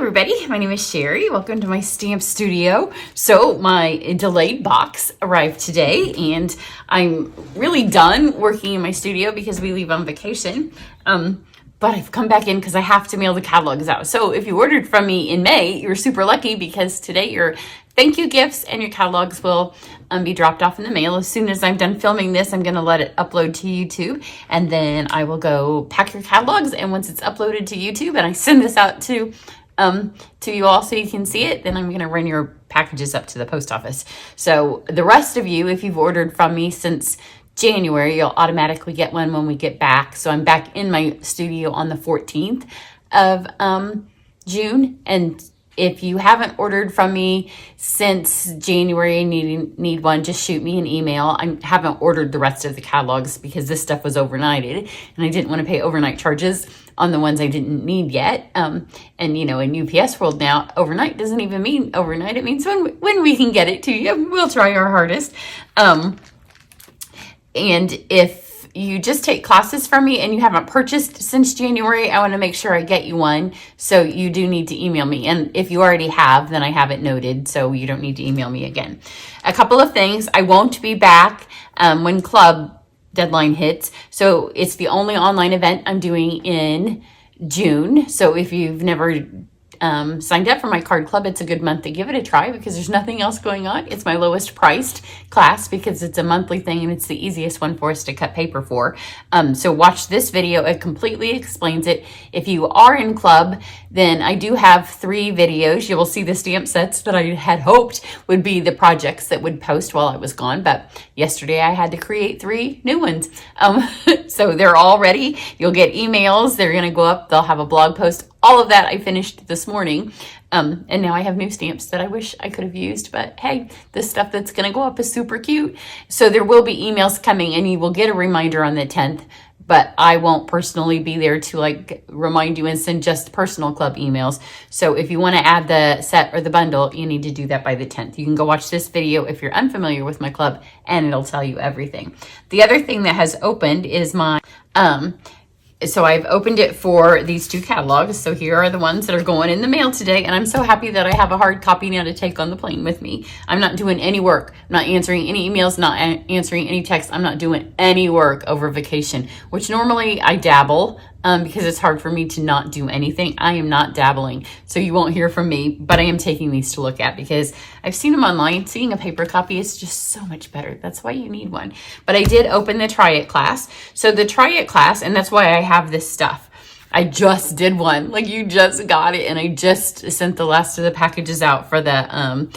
everybody, my name is Cheri. Welcome to my stamp studio. So my delayed box arrived today and I'm really done working in my studio because we leave on vacation. But I've come back in because I have to mail the catalogs out. So if you ordered from me in May, you're super lucky because today your thank you gifts and your catalogs will be dropped off in the mail. As soon as I'm done filming this, I'm going to let it upload to YouTube, and then I will go pack your catalogs. And once it's uploaded to YouTube and I send this out to you all so you can see it, then I'm going to run your packages up to the post office. So the rest of you, if you've ordered from me since January, you'll automatically get one when we get back. So I'm back in my studio on the 14th of June, and if you haven't ordered from me since January and need one, just shoot me an email. I haven't ordered the rest of the catalogs because this stuff was overnighted and I didn't want to pay overnight charges on the ones I didn't need yet. And you know, in UPS world now, overnight doesn't even mean overnight. It means when we can get it to you. We'll try our hardest. And if you just take classes from me and you haven't purchased since January, I want to make sure I get you one. So you do need to email me. And if you already have, then I have it noted. So you don't need to email me again. A couple of things. I won't be back when club deadline hits. So it's the only online event I'm doing in June. So if you've never signed up for my card club, it's a good month to give it a try because there's nothing else going on. It's my lowest priced class because it's a monthly thing and it's the easiest one for us to cut paper for. So watch this video. It completely explains it. If you are in club, then I do have 3 videos. You will see the stamp sets that I had hoped would be the projects that would post while I was gone. But yesterday I had to create 3 new ones. So they're all ready. You'll get emails. They're going to go up. They'll have a blog post. All of that I finished this morning. And now I have new stamps that I wish I could have used. But hey, this stuff that's going to go up is super cute. So there will be emails coming and you will get a reminder on the 10th. But I won't personally be there to like remind you and send just personal club emails. So if you want to add the set or the bundle, you need to do that by the 10th. You can go watch this video if you're unfamiliar with my club and it'll tell you everything. The other thing that has opened is my, so I've opened it for these 2 catalogs. So here are the ones that are going in the mail today. And I'm so happy that I have a hard copy now to take on the plane with me. I'm not doing any work. I'm not answering any emails, not answering any texts. I'm not doing any work over vacation, which normally I dabble because it's hard for me to not do anything. I am not dabbling. So you won't hear from me, but I am taking these to look at because I've seen them online. Seeing a paper copy is just so much better. That's why you need one. But I did open the Try It class. So the Try It class, and that's why I have this stuff. I just did one, like you just got it. And I just sent the last of the packages out for the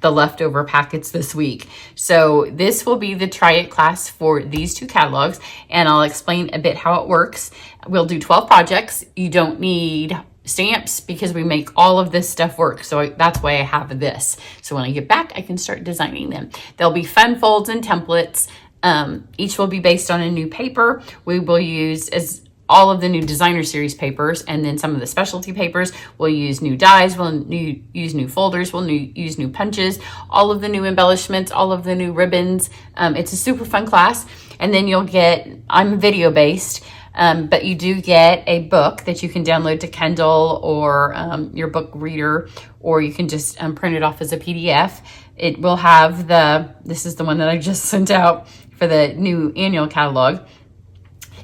leftover packets this week. So this will be the Try It class for these 2 catalogs. And I'll explain a bit how it works. We'll do 12 projects. You don't need stamps because we make all of this stuff work. So that's why I have this. So when I get back, I can start designing them. There'll be fun folds and templates. Each will be based on a new paper. We will use all of the new designer series papers, and then some of the specialty papers. We'll use new dies, we'll use new folders, we'll use new punches, all of the new embellishments, all of the new ribbons. It's a super fun class. And then you'll get, I'm video based, but you do get a book that you can download to Kindle or your book reader, or you can just print it off as a PDF. It will have this is the one that I just sent out for the new annual catalog.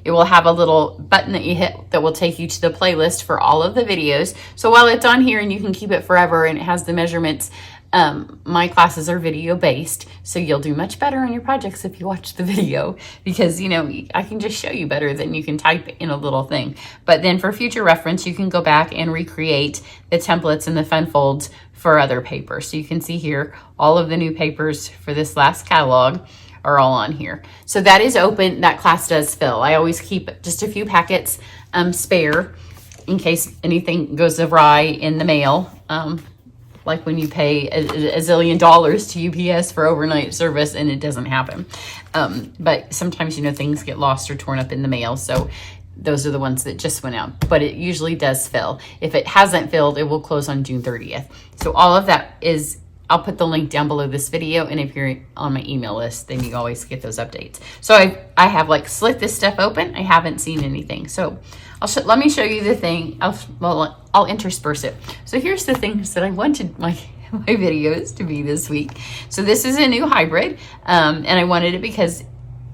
It will have a little button that you hit that will take you to the playlist for all of the videos. So while it's on here and you can keep it forever and it has the measurements, my classes are video based. So you'll do much better on your projects if you watch the video because, you know, I can just show you better than you can type in a little thing. But then for future reference, you can go back and recreate the templates and the fun folds for other papers. So you can see here, all of the new papers for this last catalog are all on here. So that is open. That class does fill. I always keep just a few packets spare in case anything goes awry in the mail. Like when you pay a zillion dollars to UPS for overnight service and it doesn't happen. But sometimes, you know, things get lost or torn up in the mail. So those are the ones that just went out, but it usually does fill. If it hasn't filled, it will close on June 30th. So all of that is I'll put the link down below this video, and if you're on my email list, then you always get those updates. So I have like slit this stuff open. I haven't seen anything. So let me show you the thing. I'll intersperse it. So here's the things that I wanted my videos to be this week. So this is a new hybrid, and I wanted it because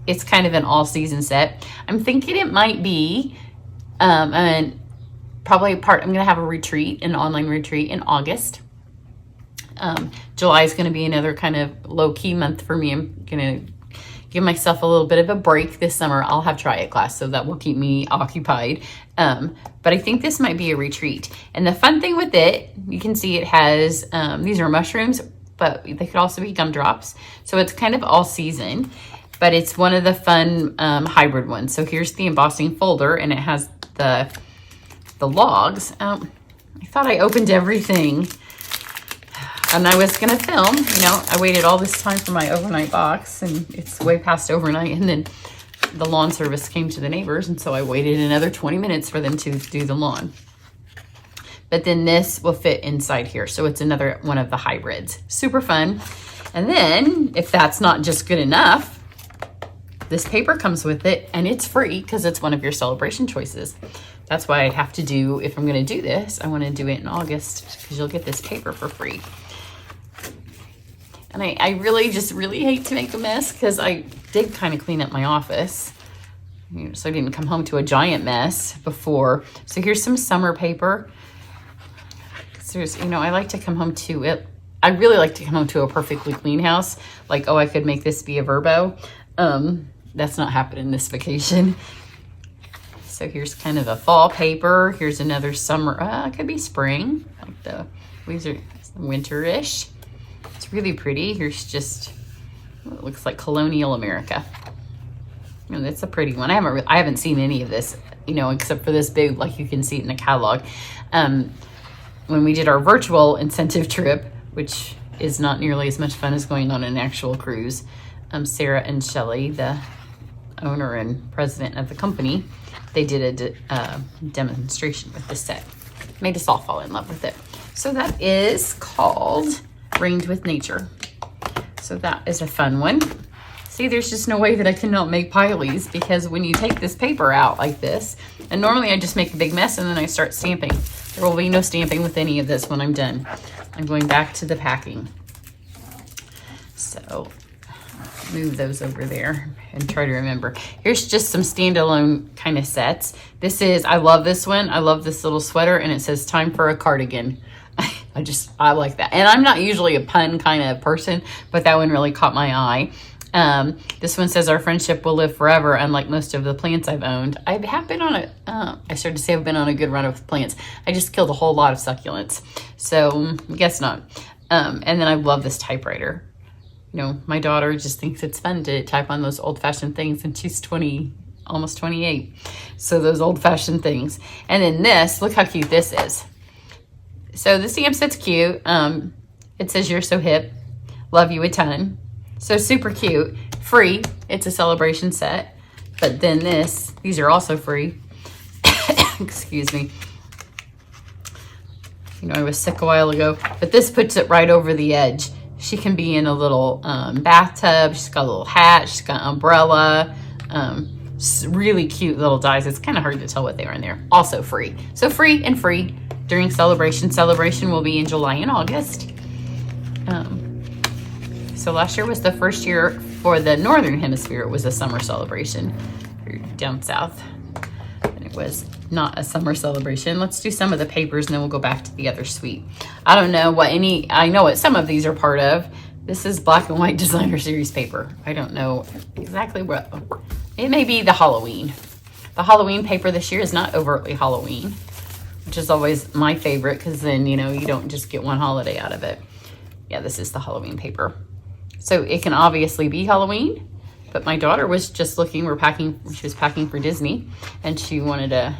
it's kind of an all-season set. I'm thinking it might be probably I'm going to have a retreat, an online retreat in August. July is going to be another kind of low-key month for me. I'm going to give myself a little bit of a break this summer. I'll have try-it class, so that will keep me occupied. But I think this might be a retreat. And the fun thing with it, you can see it has, these are mushrooms, but they could also be gumdrops. So it's kind of all season, but it's one of the fun hybrid ones. So here's the embossing folder, and it has the logs. I thought I opened everything, and I was gonna film. You know, I waited all this time for my overnight box, and it's way past overnight, and then the lawn service came to the neighbors, and so I waited another 20 minutes for them to do the lawn. But then this will fit inside here, so it's another one of the hybrids. Super fun. And then, if that's not just good enough, this paper comes with it, and it's free because it's one of your celebration choices. That's why I have to do, if I'm going to do this, I want to do it in August because you'll get this paper for free. And I really hate to make a mess because I did kind of clean up my office. So I didn't come home to a giant mess before. So here's some summer paper. There's, I like to come home to it. I really like to come home to a perfectly clean house. Like, oh, I could make this be a Verbo. That's not happening this vacation. So here's kind of a fall paper. Here's another summer. It could be spring. Like these are winterish. It's really pretty. Here's just it looks like colonial America. And it's a pretty one. I haven't seen any of this, except for this big, like you can see it in the catalog. When we did our virtual incentive trip, which is not nearly as much fun as going on an actual cruise, Sarah and Shelley, the owner and president of the company, they did a demonstration with this set. Made us all fall in love with it. So that is called Ringed with Nature. So that is a fun one. See, there's just no way that I cannot make pileys, because when you take this paper out like this, and normally I just make a big mess and then I start stamping. There will be no stamping with any of this when I'm done. I'm going back to the packing. So move those over there and try to remember. Here's just some standalone kind of sets. I love this one. I love this little sweater, and it says time for a cardigan. I like that. And I'm not usually a pun kind of person, but that one really caught my eye. This one says our friendship will live forever, unlike most of the plants I've owned. I have been on I started to say I've been on a good run of plants. I just killed a whole lot of succulents. So I guess not. And then I love this typewriter. My daughter just thinks it's fun to type on those old-fashioned things, and she's almost 28. So those old-fashioned things. And then this, look how cute this is. So the stamp set's cute. It says you're so hip. Love you a ton. So super cute. Free. It's a celebration set. But then these are also free. Excuse me. I was sick a while ago. But this puts it right over the edge. She can be in a little bathtub. She's got a little hat. She's got an umbrella. Really cute little dies. It's kind of hard to tell what they are in there. Also free. So free and free during celebration. Celebration will be in July and August. So last year was the first year for the Northern Hemisphere. It was a summer celebration. Down south, and it was not a summer celebration. Let's do some of the papers, and then we'll go back to the other suite. I don't know I know what some of these are part of. This is black and white designer series paper. I don't know exactly what. It may be the Halloween. The Halloween paper this year is not overtly Halloween, which is always my favorite, because then, you don't just get one holiday out of it. Yeah, this is the Halloween paper. So it can obviously be Halloween, but my daughter was just looking. She was packing for Disney, and she wanted a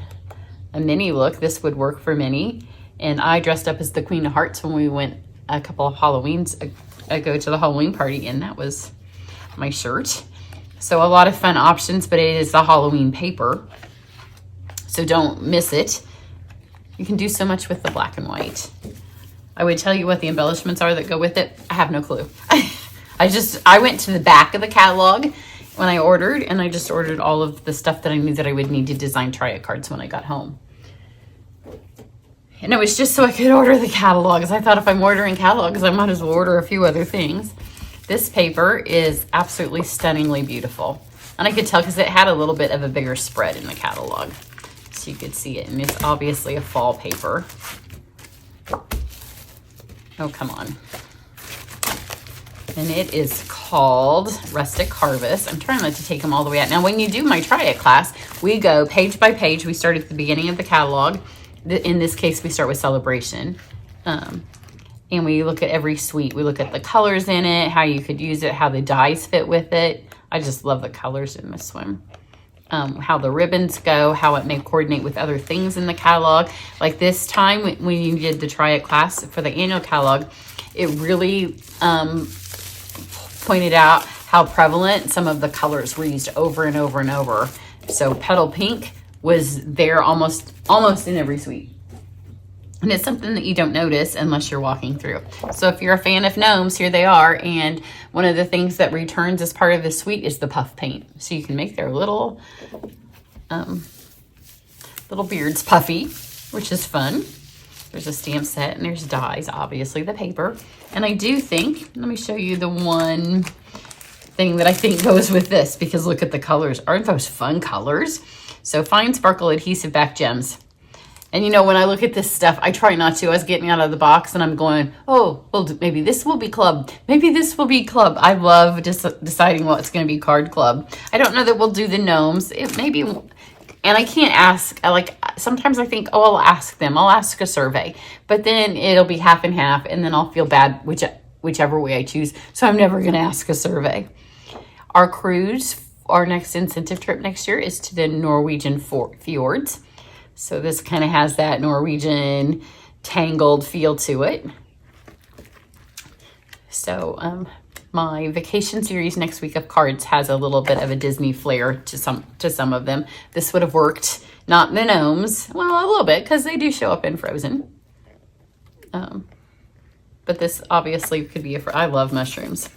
Minnie look. This would work for Minnie. And I dressed up as the Queen of Hearts when we went a couple of Halloweens ago to the Halloween party, and that was my shirt. So a lot of fun options, but it is the Halloween paper, so don't miss it. You can do so much with the black and white. I would tell you what the embellishments are that go with it. I have no clue. I went to the back of the catalog when I ordered, and I just ordered all of the stuff that I knew that I would need to design try-it cards when I got home. And it was just so I could order the catalogs. I thought if I'm ordering catalogs, I might as well order a few other things. This paper is absolutely stunningly beautiful. And I could tell because it had a little bit of a bigger spread in the catalog. So you could see it. And it's obviously a fall paper. Oh, come on. And it is called Rustic Harvest. I'm trying not to take them all the way out. Now, when you do my Try It class, we go page by page. We start at the beginning of the catalog. In this case, we start with Celebration. And we look at every suite. We look at the colors in it, how you could use it, how the dies fit with it. I just love the colors in this one. How the ribbons go, how it may coordinate with other things in the catalog. Like this time when you did the Try It class for the annual catalog, it really pointed out how prevalent some of the colors were used over and over and over. So petal pink was there almost in every suite. And it's something that you don't notice unless you're walking through. So if you're a fan of gnomes, here they are. And one of the things that returns as part of the suite is the puff paint. So you can make their little beards puffy, which is fun. There's a stamp set and there's dies, obviously the paper. And I do think, let me show you the one thing that I think goes with this, because look at the colors. Aren't those fun colors? So fine sparkle adhesive back gems. And you know, when I look at this stuff, I try not to. I was getting out of the box and I'm going, oh, well, maybe this will be club. Maybe this will be club. I love just deciding what's going to be card club. I don't know that we'll do the gnomes. It maybe, and I can't ask. Sometimes I think, oh, I'll ask them. I'll ask a survey. But then it'll be half and half, and then I'll feel bad whichever way I choose. So I'm never going to ask a survey. Our cruise, our next incentive trip next year is to the Norwegian fjords. So this kind of has that Norwegian tangled feel to it. So my vacation series next week of cards has a little bit of a Disney flair to some of them. This would have worked, not in the gnomes, well, a little bit, because they do show up in Frozen. But this obviously could be I love mushrooms.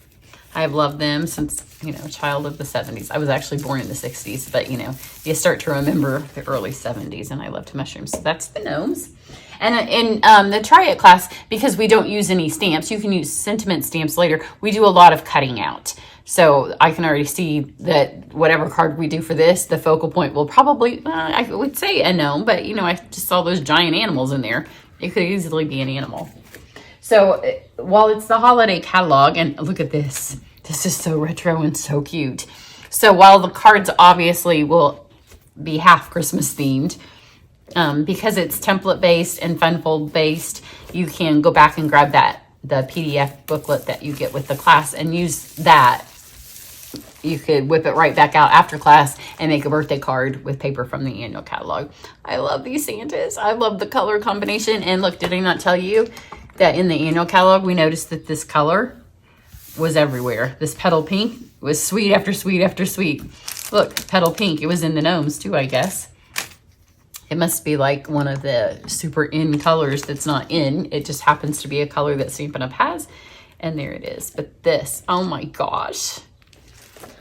I have loved them since, you know, a child of the 70s. I was actually born in the 60s, but, you know, you start to remember the early 70s, and I loved mushrooms. So that's the gnomes. And in the Try It class, because we don't use any stamps, you can use sentiment stamps later. We do a lot of cutting out. So I can already see that whatever card we do for this, the focal point will probably, I would say a gnome, but, you know, I just saw those giant animals in there. It could easily be an animal. So while it's the holiday catalog, and look at this. This is so retro and so cute. So while the cards obviously will be half Christmas themed, because it's template based and fun fold based, you can go back and grab the PDF booklet that you get with the class and use that. You could whip it right back out after class and make a birthday card with paper from the annual catalog. I love these Santas. I love the color combination. And look, did I not tell you that in the annual catalog, we noticed that this color was everywhere. This petal pink was sweet after sweet after sweet. Look, petal pink. It was in the gnomes too, I guess. It must be like one of the super in colors that's not in. It just happens to be a color that Stampin' Up! Has. And there it is. But this, oh my gosh.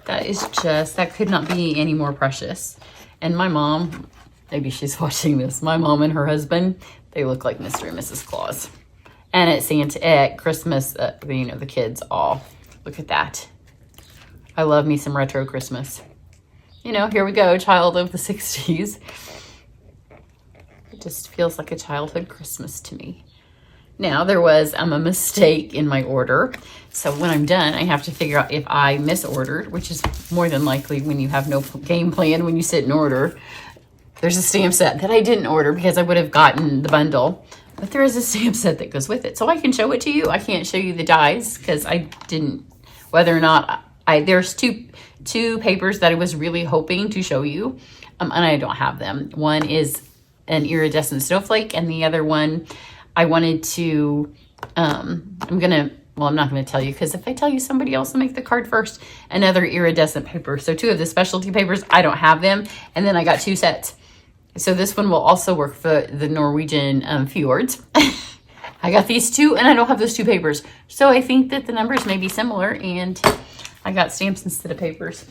That could not be any more precious. And my mom, maybe she's watching this. My mom and her husband, they look like Mr. and Mrs. Claus. And at Christmas, you know, the kids all, look at that. I love me some retro Christmas. You know, here we go, child of the 60s. It just feels like a childhood Christmas to me. Now, there was a mistake in my order. So when I'm done, I have to figure out if I misordered, which is more than likely when you have no game plan when you sit and order. There's a stamp set that I didn't order because I would have gotten the bundle. But there is a stamp set that goes with it. So I can show it to you. I can't show you the dies because I didn't, whether or not there's two papers that I was really hoping to show you. And I don't have them. One is an iridescent snowflake, and the other one I wanted to, I'm not going to tell you, because if I tell you, somebody else will make the card first. Another iridescent paper. So two of the specialty papers, I don't have them. And then I got two sets. So this one will also work for the Norwegian fjords. I I got these two and I don't have those two papers. So I think that the numbers may be similar and I got stamps instead of papers.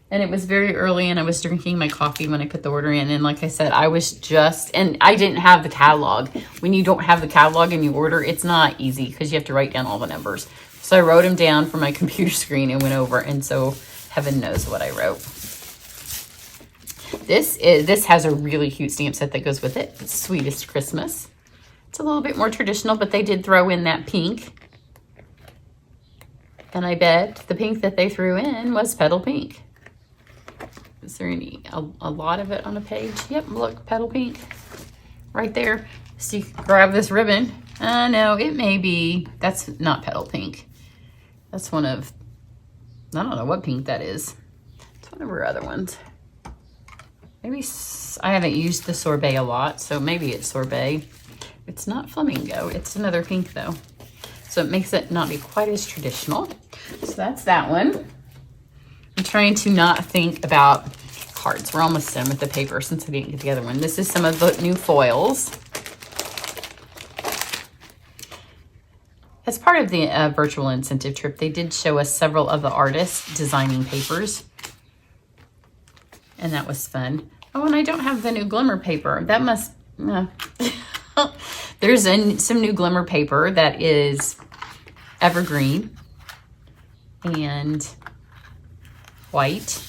And it was very early and I was drinking my coffee when I put the order in. And like I said, I was and I didn't have the catalog. When you don't have the catalog and you order, it's not easy because you have to write down all the numbers. So I wrote them down from my computer screen and went over. And so heaven knows what I wrote. This has a really cute stamp set that goes with it. It's Sweetest Christmas. It's a little bit more traditional, but they did throw in that pink. And I bet the pink that they threw in was petal pink. Is there a lot of it on a page? Yep, look, petal pink right there. So you can grab this ribbon. No, it may be, that's not petal pink. That's one of, I don't know what pink that is. It's one of her other ones. Maybe, I haven't used the sorbet a lot, so maybe it's sorbet. It's not flamingo, it's another pink though. So it makes it not be quite as traditional. So that's that one. I'm trying to not think about cards. We're almost done with the paper since I didn't get the other one. This is some of the new foils. As part of the virtual incentive trip, they did show us several of the artists designing papers. And that was fun. Oh, and I don't have the new glimmer paper. That must... There's some new glimmer paper that is evergreen and white.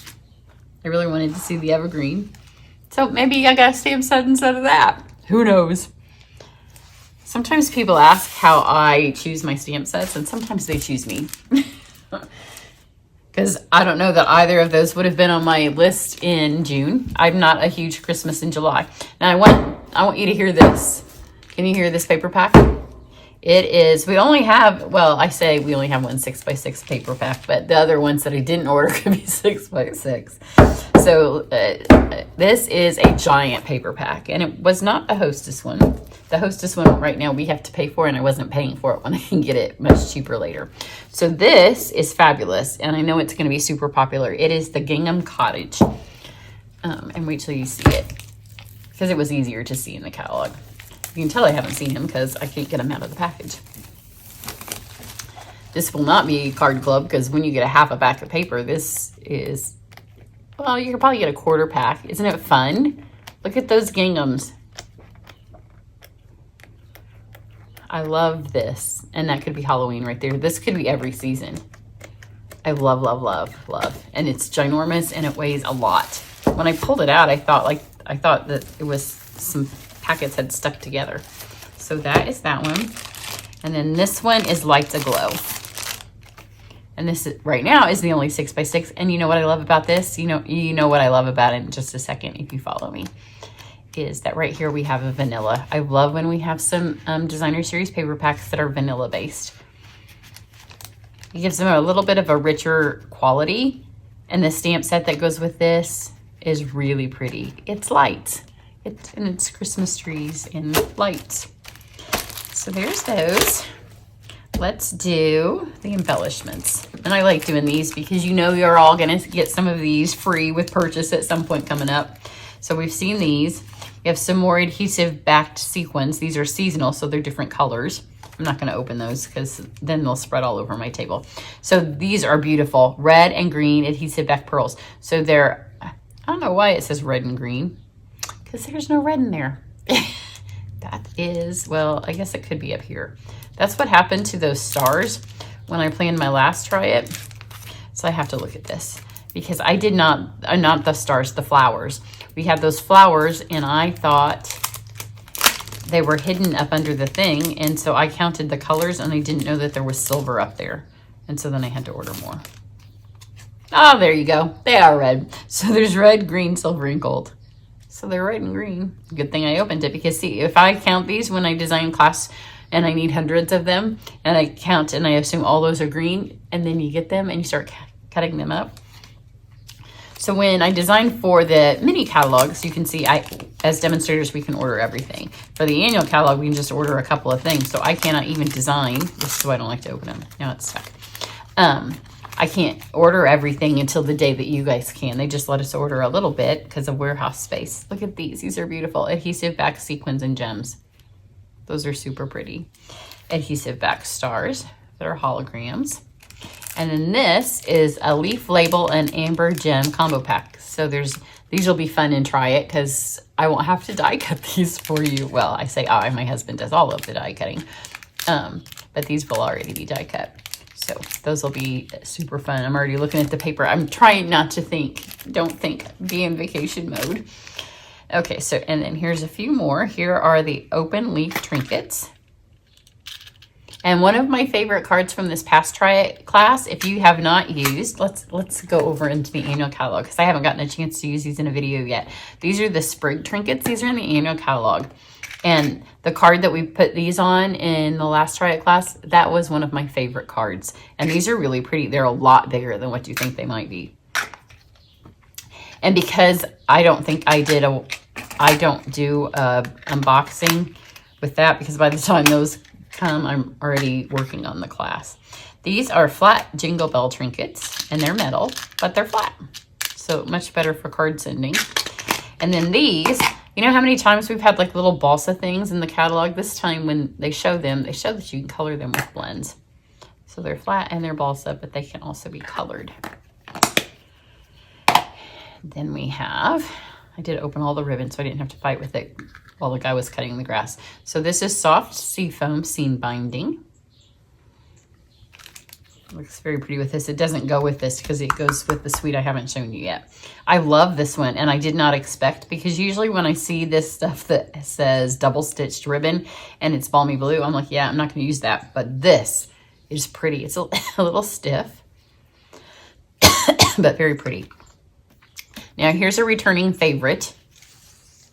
I really wanted to see the evergreen. So maybe I got a stamp set instead of that. Who knows? Sometimes people ask how I choose my stamp sets, and sometimes they choose me. Because I don't know that either of those would have been on my list in June. I'm not a huge Christmas in July. Now I want you to hear this. Can you hear this paper pack? It is, we only have, well, I say we only have one 6x6 paper pack, but the other ones that I didn't order could be 6x6. So this is a giant paper pack, and it was not a Hostess one. The Hostess one right now we have to pay for, and I wasn't paying for it when I can get it much cheaper later. So this is fabulous, and I know it's going to be super popular. It is the Gingham Cottage. And wait till you see it, because it was easier to see in the catalog. You can tell I haven't seen him because I can't get him out of the package. This will not be a card club because when you get a half a pack of paper, this is, well, you could probably get a quarter pack. Isn't it fun? Look at those ginghams. I love this. And that could be Halloween right there. This could be every season. I love, love, love, love. And it's ginormous and it weighs a lot. When I pulled it out, I thought that it was some packets had stuck together. So that is that one. And then this one is Lights Aglow. And this is, right now is the only 6x6. And you know what I love about this? You know what I love about it in just a second if you follow me. Is that right here we have a vanilla. I love when we have some designer series paper packs that are vanilla based. It gives them a little bit of a richer quality. And the stamp set that goes with this is really pretty. It's light. And it's Christmas trees and lights. So there's those. Let's do the embellishments. And I like doing these because you know you're all gonna get some of these free with purchase at some point coming up. So we've seen these. We have some more adhesive backed sequins. These are seasonal, so they're different colors. I'm not gonna open those because then they'll spread all over my table. So these are beautiful. Red and green adhesive backed pearls. So they're, I don't know why it says red and green. Because there's no red in there. That is, well, I guess it could be up here. That's what happened to those stars when I planned my last try it. So I have to look at this because I did not the stars, the flowers. We had those flowers and I thought they were hidden up under the thing. And so I counted the colors and I didn't know that there was silver up there. And so then I had to order more. Oh, there you go. They are red. So there's red, green, silver, and gold. So they're red and green. Good thing I opened it because see, if I count these when I design class and I need hundreds of them and I count and I assume all those are green and then you get them and you start cutting them up. So when I designed for the mini catalogs, you can see as demonstrators, we can order everything. For the annual catalog, we can just order a couple of things. So I cannot even design, this is why I don't like to open them. Now it's stuck. I can't order everything until the day that you guys can. They just let us order a little bit because of warehouse space. Look at these. These are beautiful. Adhesive back sequins and gems. Those are super pretty. Adhesive back stars that are holograms. And then this is a leaf label and amber gem combo pack. So these will be fun and try it because I won't have to die cut these for you. Well, I say I, my husband does all of the die cutting. But these will already be die cut. So those will be super fun. I'm already looking at the paper. I'm trying not to think, don't think, be in vacation mode. Okay, so, and then here's a few more. Here are the open leaf trinkets. And one of my favorite cards from this past Try It class, if you have not used, let's go over into the annual catalog because I haven't gotten a chance to use these in a video yet. These are the sprig trinkets. These are in the annual catalog. And the card that we put these on in the last Try It class, that was one of my favorite cards. And these are really pretty. They're a lot bigger than what you think they might be. And because I don't do a unboxing with that because by the time those come, I'm already working on the class. These are flat Jingle Bell trinkets and they're metal, but they're flat. So much better for card sending. And then these, you know how many times we've had like little balsa things in the catalog? This time when they show them, they show that you can color them with blends. So they're flat and they're balsa, but they can also be colored. Then we have, I did open all the ribbons so I didn't have to fight with it while the guy was cutting the grass. So this is soft seafoam seam binding. Looks very pretty with this. It doesn't go with this because it goes with the suite I haven't shown you yet. I love this one and I did not expect because usually when I see this stuff that says double stitched ribbon and it's balmy blue, I'm like, yeah, I'm not going to use that. But this is pretty. It's a little stiff, but very pretty. Now here's a returning favorite.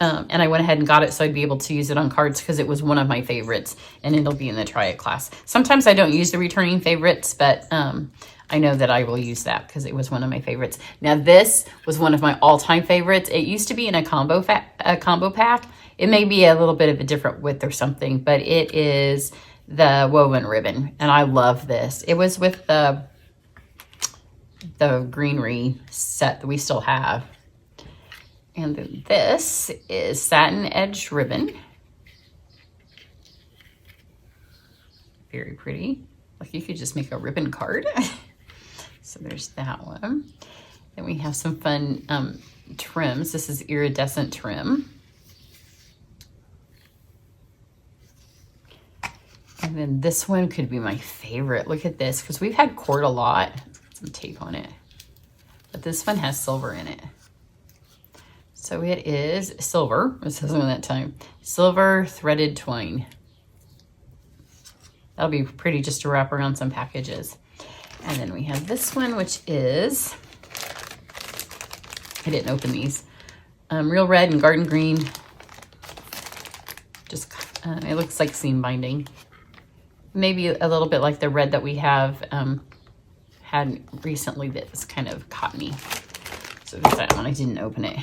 And I went ahead and got it so I'd be able to use it on cards because it was one of my favorites and it'll be in the Try It class. Sometimes I don't use the returning favorites, but I know that I will use that because it was one of my favorites. Now this was one of my all-time favorites. It used to be in a combo pack. It may be a little bit of a different width or something, but it is the woven ribbon and I love this. It was with the greenery set that we still have. And then this is satin edged ribbon. Very pretty. Like you could just make a ribbon card. So there's that one. Then we have some fun trims. This is iridescent trim. And then this one could be my favorite. Look at this, because we've had cord a lot. Some tape on it. But this one has silver in it. So it is silver, it says on that time, silver threaded twine. That'll be pretty just to wrap around some packages. And then we have this one, which is, I didn't open these, real red and garden green. Just, it looks like seam binding. Maybe a little bit like the red that we have had recently that was kind of cottony. So there's that one, I didn't open it.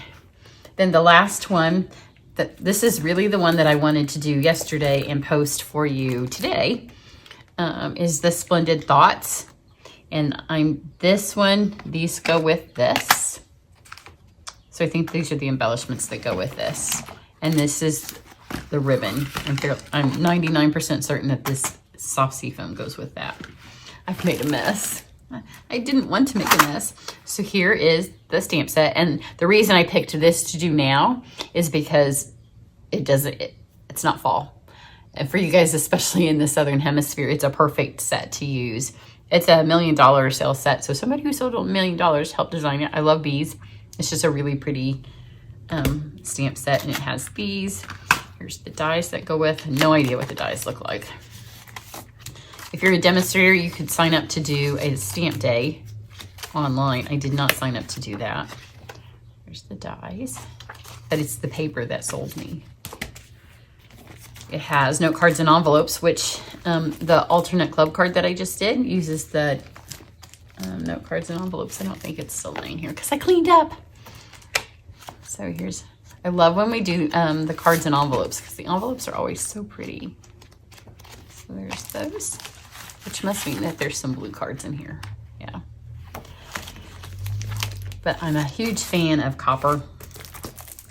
Then the last one, this is really the one that I wanted to do yesterday and post for you today, is the Splendid Thoughts. And this one, these go with this. So I think these are the embellishments that go with this. And this is the ribbon. I'm 99% certain that this soft seafoam goes with that. I've made a mess. I didn't want to make a mess. So here is the stamp set. And the reason I picked this to do now is because it's not fall. And for you guys, especially in the Southern Hemisphere, it's a perfect set to use. It's $1 million sales set. So somebody who sold $1 million helped design it. I love bees. It's just a really pretty stamp set. And it has these. Here's the dies that go with. No idea what the dies look like. If you're a demonstrator, you could sign up to do a stamp day online. I did not sign up to do that. There's the dies, but it's the paper that sold me. It has note cards and envelopes, which the alternate club card that I just did uses the note cards and envelopes. I don't think it's still laying here because I cleaned up. So here's, I love when we do the cards and envelopes because the envelopes are always so pretty. So there's those, which must mean that there's some blue cards in here. Yeah. But I'm a huge fan of copper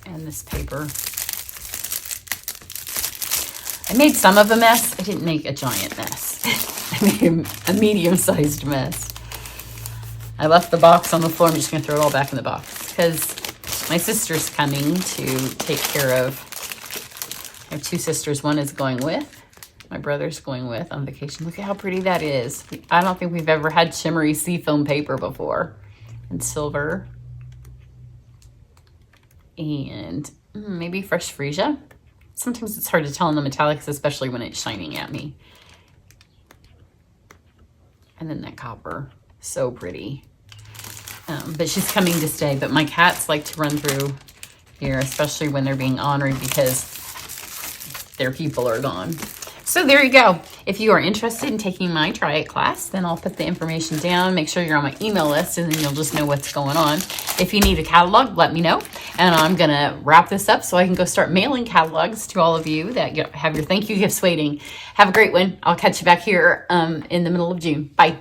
and this paper. I made some of a mess. I didn't make a giant mess. I made a medium-sized mess. I left the box on the floor. I'm just going to throw it all back in the box because my sister's coming to take care of. I have two sisters. One is going with. My brother's going with on vacation. Look at how pretty that is. I don't think we've ever had shimmery seafoam paper before. And silver. And maybe fresh freesia. Sometimes it's hard to tell in the metallics, especially when it's shining at me. And then that copper. So pretty. But she's coming to stay. But my cats like to run through here, especially when they're being honored because their people are gone. So there you go. If you are interested in taking my Try It class, then I'll put the information down. Make sure you're on my email list, and then you'll just know what's going on. If you need a catalog, let me know. And I'm going to wrap this up so I can go start mailing catalogs to all of you that have your thank you gifts waiting. Have a great one. I'll catch you back here in the middle of June. Bye.